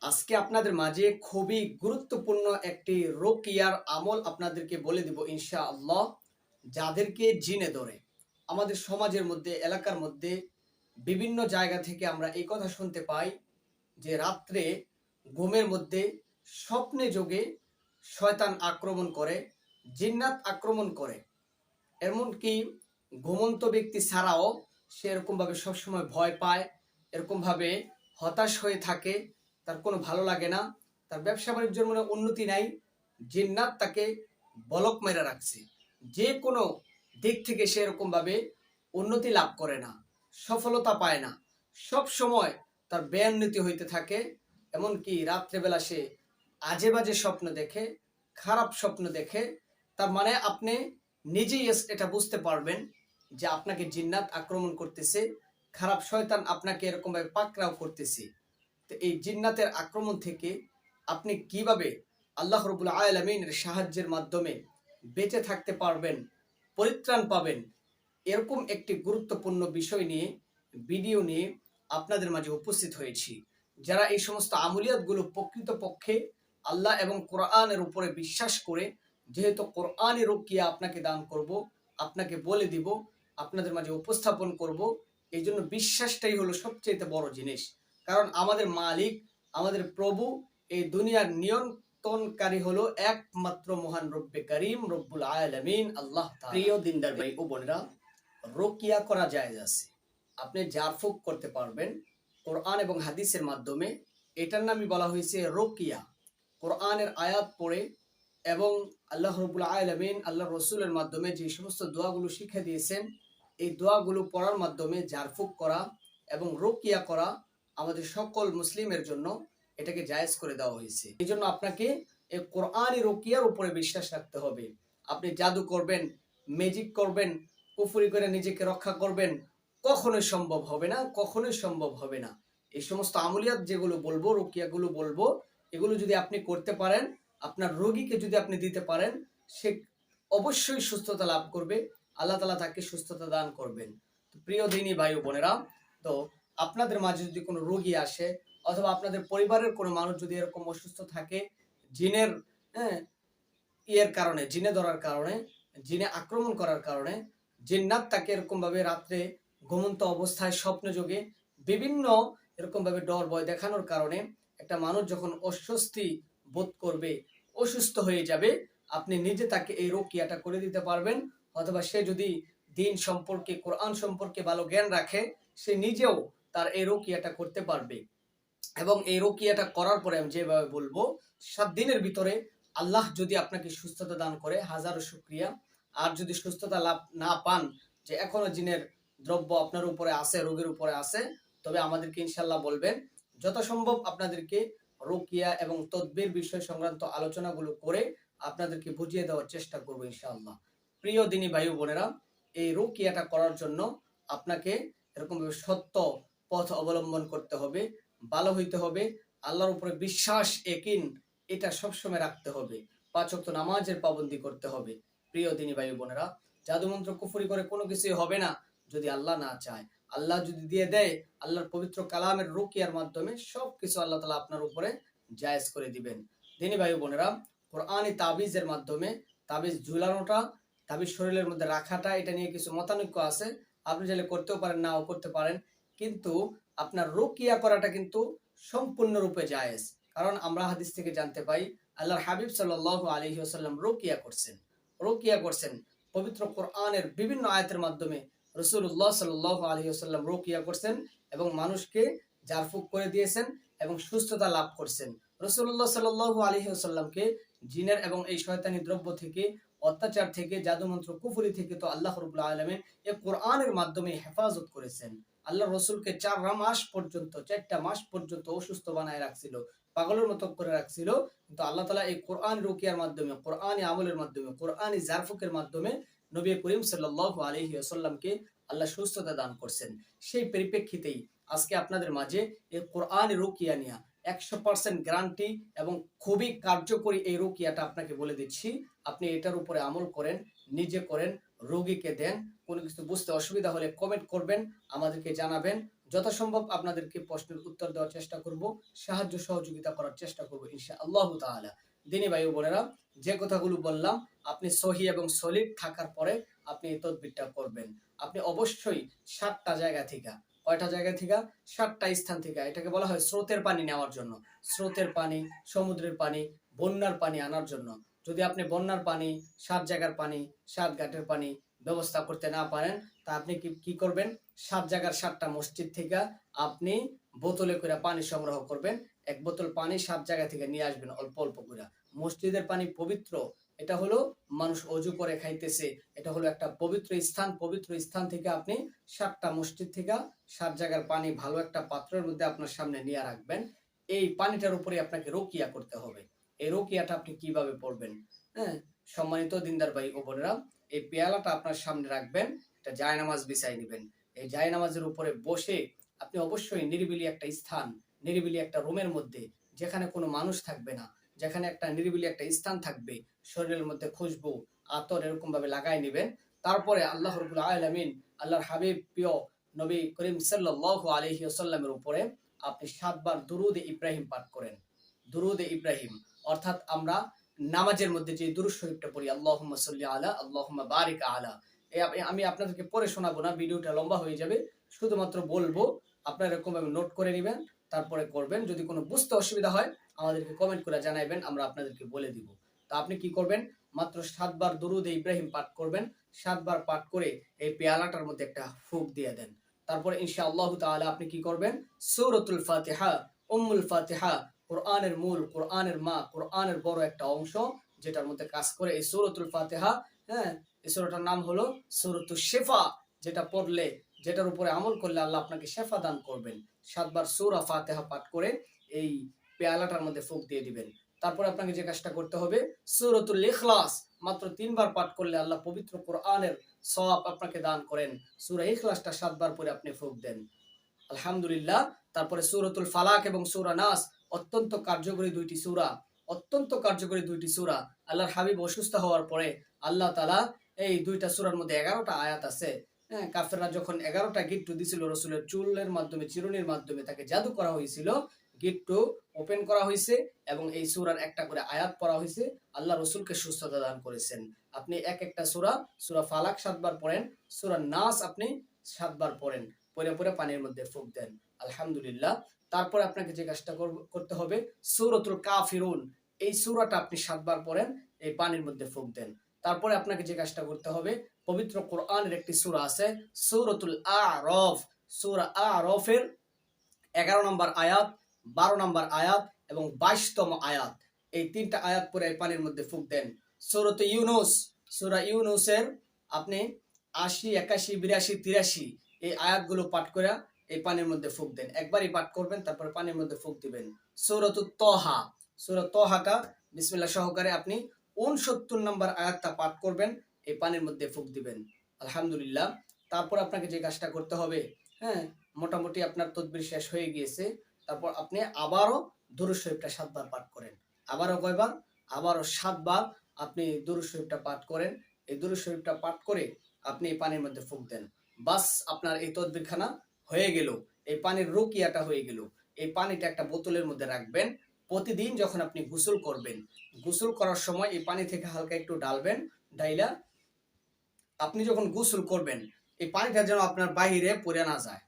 আজকে আপনাদের মাঝে খুবই গুরুত্বপূর্ণ একটি রোকিয়ার আমল আপনাদেরকে বলে দিব ইনশাআল্লাহ। যাদেরকে জিনে ধরে, আমাদের সমাজের মধ্যে, এলাকার মধ্যে বিভিন্ন জায়গা থেকে আমরা এই কথা শুনতে পাই যে রাত্রে ঘুমের মধ্যে স্বপ্নে যোগে শয়তান আক্রমণ করে, জিন্নাত আক্রমণ করে। এমনকি ঘুমন্ত ব্যক্তি ছাড়াও সে এরকমভাবে সবসময় ভয় পায়, এরকমভাবে হতাশ হয়ে থাকে, তার কোনো ভালো লাগে না, তার ব্যবসা বাণিজ্যের মনে উন্নতি নাই। জিন্নাত তাকে বলক মেরে রাখছে, যে কোনো দিক থেকে সে এরকমভাবে উন্নতি লাভ করে না, সফলতা পায় না, সব সময় তার ব্যয়োন্নতি হইতে থাকে। এমনকি রাত্রেবেলা সে আজে বাজে স্বপ্ন দেখে, খারাপ স্বপ্ন দেখে। তার মানে আপনি নিজেই এটা বুঝতে পারবেন যে আপনাকে জিন্নাত আক্রমণ করতেছে, খারাপ শয়তান আপনাকে এরকমভাবে পাকড়াও করতেছে। তো এই জিন্নাতের আক্রমণ থেকে আপনি কিভাবে আল্লাহ রাব্বুল আলামিনের সাহায্যের মাধ্যমে বেঁচে থাকতে পারবেন, পরিত্রাণ পাবেন, এরকম একটি গুরুত্বপূর্ণ বিষয় নিয়ে ভিডিও নিয়ে আপনাদের মাঝে উপস্থিত হয়েছি। যারা এই সমস্ত আমলিয়াতগুলো প্রকৃতপক্ষে আল্লাহ এবং কোরআনের উপরে বিশ্বাস করে, যেহেতু কোরআনী রুকিয়া আপনাকে দান করব, আপনাকে বলে দিব, আপনাদের মাঝে উপস্থাপন করব, এই জন্য বিশ্বাসটাই হলো সবচেয়ে বড় জিনিস। কারণ আমাদের মালিক, আমাদের প্রভু, এই দুনিয়ার নিয়ন্ত্রণকারী হলো একমাত্র মহান রব্বে করিম, রব্বুল আলামিন আল্লাহ তাআলা। প্রিয় দিনদার ভাই ও বোনেরা, রুকিয়া করা জায়েজ আছে। আপনি জারফুক করতে পারবেন কোরআন এবং হাদিসের মাধ্যমে। এটার নামই বলা হয়েছে রুকিয়া। কোরআনের আয়াত পড়ে এবং আল্লাহ রাব্বুল আলামিন আল্লাহ রসুলের মাধ্যমে যে সমস্ত দোয়াগুলো শিখিয়ে দিয়েছেন, এই দোয়াগুলো পড়ার মাধ্যমে জারফুক করা এবং রুকিয়া করা আমাদের সকল মুসলিমের জন্য এটাকে জায়েজ করে দেওয়া হয়েছে। এই জন্য আপনাকে এই কোরআনী রুকিয়ার উপরে বিশ্বাস রাখতে হবে। আপনি জাদু করবেন, ম্যাজিক করবেন, কুফরি করে নিজেকে রক্ষা করবেন, কখনোই সম্ভব হবে না, কখনোই সম্ভব হবে না। এই সমস্ত আমলিয়াত যেগুলো বলবো, রুকিয়াগুলো বলবো, এগুলো যদি আপনি করতে পারেন, আপনার রোগীকে যদি আপনি দিতে পারেন, সে অবশ্যই সুস্থতা লাভ করবে, আল্লাহ তাআলা তাকে সুস্থতা দান করবেন। তো প্রিয় দিনী ভাই ও বোনেরা, তো আপনাদের মাঝে যদি কোনো রোগী আসে অথবা আপনাদের পরিবারের কোনো মানুষ যদি এরকম অসুস্থ থাকে, জিনের হ্যাঁ ইয়ের কারণে, জিনে ধরার কারণে, জিনে আক্রমণ করার কারণে, জিন্নাত তাকে এরকম ভাবে রাত্রে ঘুমন্ত অবস্থায় স্বপ্ন যোগে বিভিন্ন এরকম ভাবে ডর ভয় দেখানোর কারণে একটা মানুষ যখন অস্বস্তি বোধ করবে, অসুস্থ হয়ে যাবে, আপনি নিজে তাকে এই রুকিয়াটা করে দিতে পারবেন। অথবা সে যদি দিন সম্পর্কে, কোরআন সম্পর্কে ভালো জ্ঞান রাখে, সে নিজেও তার এই রুকিয়াটা করতে পারবে। এবং এই রুকিয়াটা করার পরে আমি যেভাবে বলবো, 7 দিনের ভিতরে আল্লাহ যদি আপনাকে সুস্থতা দান করে, হাজারো শুকরিয়া। আর যদি সুস্থতা লাভ না পান, যে এখনো জিনের দ্রব্য আপনার উপরে আছে, রোগের উপরে আছে, তবে আমাদেরকে ইনশাল্লাহ বলবেন। যথাসম্ভব আপনাদেরকে রুকিয়া এবং তদবির বিষয় সংক্রান্ত আলোচনাগুলো করে আপনাদেরকে বুঝিয়ে দেওয়ার চেষ্টা করবো ইনশাআল্লাহ। প্রিয় দিনী ভাই বোনেরা, এই রুকিয়াটা করার জন্য আপনাকে এরকম সত্য পথ অবলম্বন করতে হবে, ভালো হইতে হবে, আল্লাহর উপরে বিশ্বাস, একিন, এটা সবসময় রাখতে হবে। 5 ওয়াক্ত নামাজের পাবন্দি করতে হবে। প্রিয় দিনী ভাই বোনেরা, জাদু মন্ত্র কুফরি করে কোনো কিছুই হবে না যদি আল্লাহ না চায়। আল্লাহ যদি দিয়ে দেয়, আল্লাহর পবিত্র কালামের রুকিয়ার মাধ্যমে সবকিছু আল্লাহ তাআলা আপনার উপরে জায়েজ করে দিবেন। দিনী ভাই বোনেরা, কোরআনী তাবিজের মাধ্যমে তাবিজ ঝুলানোটা, তাবিজ শরীরের মধ্যে রাখাটা, এটা নিয়ে কিছু মতানৈক্য আছে। আপনি চাইলে করতেও পারেন, নাও করতে পারেন, কিন্তু আপনার রুকিয়া করাটা কিন্তু সম্পূর্ণরূপে জায়েজ। কারণ আমরা হাদিস থেকে জানতে পাই, আল্লাহর হাবিব সাল্লাল্লাহু আলাইহি ওয়াসাল্লাম রুকিয়া করছেন। রুকিয়া করছেন পবিত্র কোরআনের বিভিন্ন আয়াতের মাধ্যমে। রাসূলুল্লাহ সাল্লাল্লাহু আলাইহি ওয়াসাল্লাম রুকিয়া করছেন এবং মানুষকে জারফুক করে দিয়েছেন এবং সুস্থতা লাভ করছেন। রাসূলুল্লাহ সাল্লাল্লাহু আলাইহি ওয়াসাল্লামকে জিনের এবং এই শয়তানি দ্রব্য থেকে, অত্যাচার থেকে, জাদুমন্ত্র কুফরি থেকে তো আল্লাহ রাব্বুল আলামিন এই কোরআনের মাধ্যমে হেফাজত করেছেন। আল্লাহ রসুলকে 4 মাস পর্যন্ত, 4টা মাস পর্যন্ত অসুস্থ বানায় রাখছিল, পাগলের মতো করে রাখছিল। কিন্তু আল্লাহ তাআলা এই কোরআন রুকিয়ার মাধ্যমে, কোরআনী আমলের মাধ্যমে, কোরআনী জারফুকের মাধ্যমে নবী করিম সাল্লাল্লাহু আলাইহি ওয়াসাল্লামকে আল্লাহ সুস্থতা দান করছেন। সেই পরিপ্রেক্ষিতেই আজকে আপনাদের মাঝে এই কোরআনী রুকিয়া নিয়া 100% গ্যারান্টি এবং খুবই কার্যকরী এই রুকিয়াটা আপনাকে বলে দিচ্ছি। আপনি এটার উপরে আমল করেন, নিজে করেন, রোগীকে দেন। কোনো কিছু বুঝতে অসুবিধা হলে কমেন্ট করবেন, আমাদেরকে জানাবেন। যথাসম্ভব আপনাদেরকে প্রশ্নের উত্তর দেওয়ার চেষ্টা করব, সাহায্য সহযোগিতা করার চেষ্টা করব ইনশাআল্লাহ তাআলা। দিনী ভাই ও বোনেরা, যে কথাগুলো বললাম আপনি সহি এবং সলিড থাকার পরে আপনি এই তদবিরটা করবেন। আপনি অবশ্যই 7টা জায়গা থেকে, কয়টা জায়গা থেকে? 7টা স্থান থেকে। এটাকে বলা হয় স্রোতের পানি নেওয়ার জন্য। স্রোতের পানি, সমুদ্রের পানি, বন্যার পানি আনার জন্য। যদি আপনি বন্যার পানি, 7 জায়গার পানি, 7 ঘাটের পানি ব্যবস্থা করতে না পারেন, তা আপনি কি করবেন? 7 জায়গার 7টা মসজিদ থেকে আপনি বোতলে করে পানি সংগ্রহ করবেন। 1 বোতল পানি 7 জায়গা থেকে নিয়ে আসবেন অল্প অল্প করে। মসজিদের পানি পবিত্র। এটা হলো মানুষ অজু করে খাইতেছে। এটা হলো একটা পবিত্র স্থান। পবিত্র স্থান থেকে আপনি 7টা মসজিদ থেকে 7 জায়গার পানি ভালো একটা পাত্রের মধ্যে আপনার সামনে নিয়ে রাখবেন। এই পানিটার উপরে আপনাকে রুকিয়া করতে হবে। এই রুকিয়াটা আপনি কিভাবে পড়বেন? হ্যাঁ, সম্মানিত দিনদার ভাই ও বোনেরা, এই পেয়ালাটা আপনার সামনে রাখবেন, একটা জায়নামাজ বিছাই নিবেন। এই জায়নামাজের উপরে বসে আপনি অবশ্যই নিরিবিলি একটা স্থান, নিরিবিলি একটা রুমের মধ্যে, যেখানে কোনো মানুষ থাকবে না, যেখানে একটা নিরিবিলি একটা স্থান থাকবে, শরীরের মধ্যে খুশবু, আতর এরকম ভাবে লাগাই নিবেন। তারপরে আল্লাহ রাব্বুল আলামিন, আল্লাহর হাবিব প্রিয় নবী করিম সাল্লাল্লাহু আলাইহি ওয়াসাল্লামের উপরে আপনি 7 বার দুরূদে ইব্রাহিম পাঠ করেন। দুরূদে ইব্রাহিম অর্থাৎ আমরা নামাজের মধ্যে যে দুরূদ শরীফটা পড়ি, আল্লাহুম্মা সাল্লি আলা, আল্লাহুম্মা বারিক আলা। আমি আপনাদেরকে পড়ে শোনাবো না, ভিডিওটা লম্বা হয়ে যাবে। শুধুমাত্র বলবো, আপনারা এরকম ভাবে নোট করে নেবেন, তারপরে করবেন। যদি কোনো বুঝতে অসুবিধা হয় আমাদেরকে কমেন্ট করে জানাইবেন, আমরা আপনাদেরকে বলে দিব। তো আপনি কি করবেন? মাত্র 7 বার দুরূদে ইব্রাহিম পাঠ করবেন। 7 বার পাঠ করে এই পেয়ালাটার মধ্যে একটা ফুঁক দিয়ে দেন। তারপরে ইনশাআল্লাহু তাআলা আপনি কি করবেন? সূরাতুল ফাতিহা, উম্মুল ফাতিহা, কোরআনের মূল, কোরআনের মা, কোরআনের বড় একটা অংশ যেটার মধ্যে কাজ করে এই সূরাতুল ফাতিহা। হ্যাঁ, এই সূরাটার নাম হলো সূরাতুশ শিফা। যেটা পড়লে, যেটার উপরে আমল করলে আল্লাহ আপনাকে শেফা দান করবেন। 7 বার সূরা ফাতিহা পাঠ করে এই পেয়ালাটার মধ্যে ফুঁক দিয়ে দিবেন। তারপরে আপনাকে যে কাজটা করতে হবে, সূরাতুল ইখলাস মাত্র 3 বার পাঠ করলে আল্লাহ পবিত্র কোরআনের সওয়াব আপনাকে দান করেন। সূরা ইখলাসটা 7 বার পরে আপনি ফুঁক দেন। আলহামদুলিল্লাহ। তারপরে সূরাতুল ফালাক এবং সূরা নাস, অত্যন্ত কার্যকরী 2টি সূরা, অত্যন্ত কার্যকরী 2টি সূরা। আল্লাহর হাবিব অসুস্থ হওয়ার পরে আল্লাহ তাআলা এই 2টা সূরার মধ্যে 11টা আয়াত আছে। হ্যাঁ, কাফেররা যখন 11টা গিট্টু দিছিল রাসূলের চুলের মাধ্যমে, চিরুনির মাধ্যমে তাকে জাদু করা হয়েছিল, গিট্টু ওপেন করা হয়েছে এবং এই সূরার একটা করে আয়াত পড়া হয়েছে। আল্লাহ রাসূলকে সুস্থতা দান করেছেন। আপনি একটা সূরা, সূরা ফালাক 7 বার পড়েন, সূরা নাস আপনি 7 বার পড়েন, পরে পরে পানির মধ্যে ফুঁক দেন। আলহামদুলিল্লাহ। তারপরে আপনাকে যে কাজটা করতে হবে, সূরাতুল কাফিরুন, এই সূরাটা আপনি 7 বার পড়েন, এই পানির মধ্যে ফুঁক দেন। তারপরে আপনাকে যে কাজটা করতে হবে, পবিত্র কোরআনের একটি সূরা আছে সূরাতুল আ'রাফ। সূরা আ'রাফের 11 নম্বর আয়াত, 12 নম্বর আয়াত এবং 22তম আয়াত, এই 3টা আয়াত পরে এই পানির মধ্যে ফুঁক দেন। সূরাতে ইউনূস, সূরা ইউনূসের আপনি 80, 81, 82, 83 এই আয়াতগুলো পাঠ করে এই পানির মধ্যে ফুঁক দেন। একবারই পাঠ করবেন, তারপরে পানির মধ্যে ফুঁক দিবেন। সূরাতুত তাহা, সূরা তাহাটা বিসমিল্লাহ সহকারে আপনি 69 নম্বর আয়াতটা পাঠ করবেন, এই পানির মধ্যে ফুঁক দিবেন। আলহামদুলিল্লাহ। তারপর আপনাকে যে কাজটা করতে হবে, হ্যাঁ, মোটামুটি আপনার তদবির শেষ হয়ে গিয়েছে। তারপর আপনি আবারও দুরূদ শরীফটা 7 বার পাঠ করেন। আবারও কয়বার? আবারও 7 বার আপনি দুরূদ শরীফটা পাঠ করেন। এই দুরূদ শরীফটা পাঠ করে আপনি এই পানির মধ্যে ফুঁক দেন। বাস, আপনার এই তদবিরখানা হয়ে গেল। এই পানির রুকিয়াটা হয়ে গেল। এই পানিটা একটা বোতলের মধ্যে রাখবেন। প্রতিদিন যখন আপনি গোসল করবেন, গোসল করার সময় এই পানি থেকে হালকা একটু ঢালবেন। ঢাইলা আপনি যখন গোসল করবেন, এই পানিটা যেন আপনার বাহিরে পড়ে না যায়।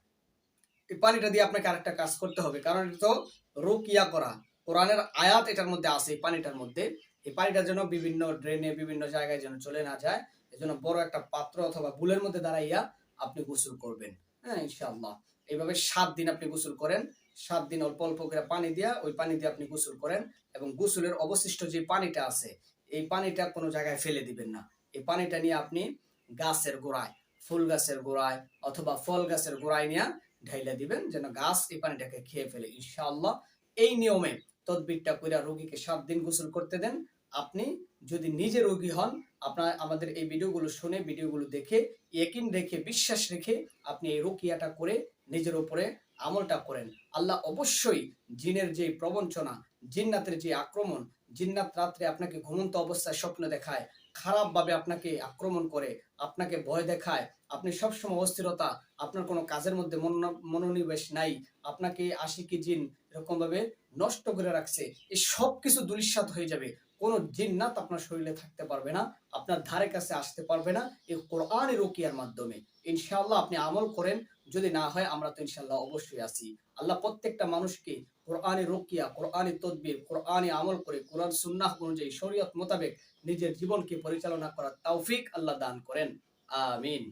এই পানিটা দিয়ে আপনাকে আরেকটা কাজ করতে হবে, কারণ এটা তো রুকিয়া করা, কোরআনের আয়াত এটার মধ্যে আছে। এই পানিটার মধ্যে, এই পানিটা যেন বিভিন্ন ড্রেনে, বিভিন্ন জায়গায় যেন চলে না যায়, এজন্য বড় একটা পাত্র অথবা বুলের মধ্যে দাঁড়াইয়া আপনি গোসল করবেন। হ্যাঁ, ইনশাআল্লাহ। এইভাবে 7 দিন আপনি গোসল করেন। 7 দিন অল্প অল্প করে পানি দিয়া, ওই পানি দিয়ে আপনি গোসল করেন এবং গোসলের অবশিষ্ট যে পানিটা আছে, এই পানিটা কোনো জায়গায় ফেলে দিবেন না। এই পানিটা নিয়ে আপনি গাছের গোড়ায়, ফুল গাছের গোড়ায় অথবা ফল গাছের গোড়ায় নিয়ে ঢাইলা দিবেন, যেন গাছ এই পানিটাকে খেয়ে ফেলে ইনশাআল্লাহ। এই নিয়মে তদবিরটা কইরা রোগীকে 7 দিন গোসল করতে দেন। আপনি যদি নিজে রোগী হন, আপনার আমাদের এই ভিডিওগুলো শুনে, ভিডিওগুলো দেখে, ইয়াকিন রেখে, বিশ্বাস রেখে আপনি এই রুকিয়াটা করে নিজের উপরে আমলটা করেন। আল্লাহ অবশ্যই জিনের যে প্রবঞ্চনা, জিন্নাতের যে আক্রমণ, জিন্নাত রাত্রে আপনাকে ঘুমন্ত অবস্থায় স্বপ্ন দেখায়, খারাপভাবে আপনাকে আক্রমণ করে, আপনাকে ভয় দেখায়, আপনি সবসময় অস্থিরতা, আপনার কোনো কাজের মধ্যে মনোনিবেশ নাই, আপনাকে আশিকি জিন এরকমভাবে নষ্ট করে রাখছে, এই সবকিছু ধূলিসাৎ হয়ে যাবে। কোনো জিন্নাত আপনার শরীরে থাকতে পারবে না, আপনার ধারে কাছে আসতে পারবে না এই কোরআনের রুকিয়ার মাধ্যমে। ইনশাআল্লাহ আপনি আমল করেন, যদি না হয় আমরা তো ইনশাআল্লাহ অবশ্যই আছি। আল্লাহ প্রত্যেকটা মানুষকে কোরআনে রুকিয়া, কোরআনে তদবির, কোরআনে আমল করে কোরআন সুন্নাহ অনুযায়ী শরীয়ত মোতাবেক নিজের জীবনকে পরিচালনা করার তৌফিক আল্লাহ দান করেন। আমিন।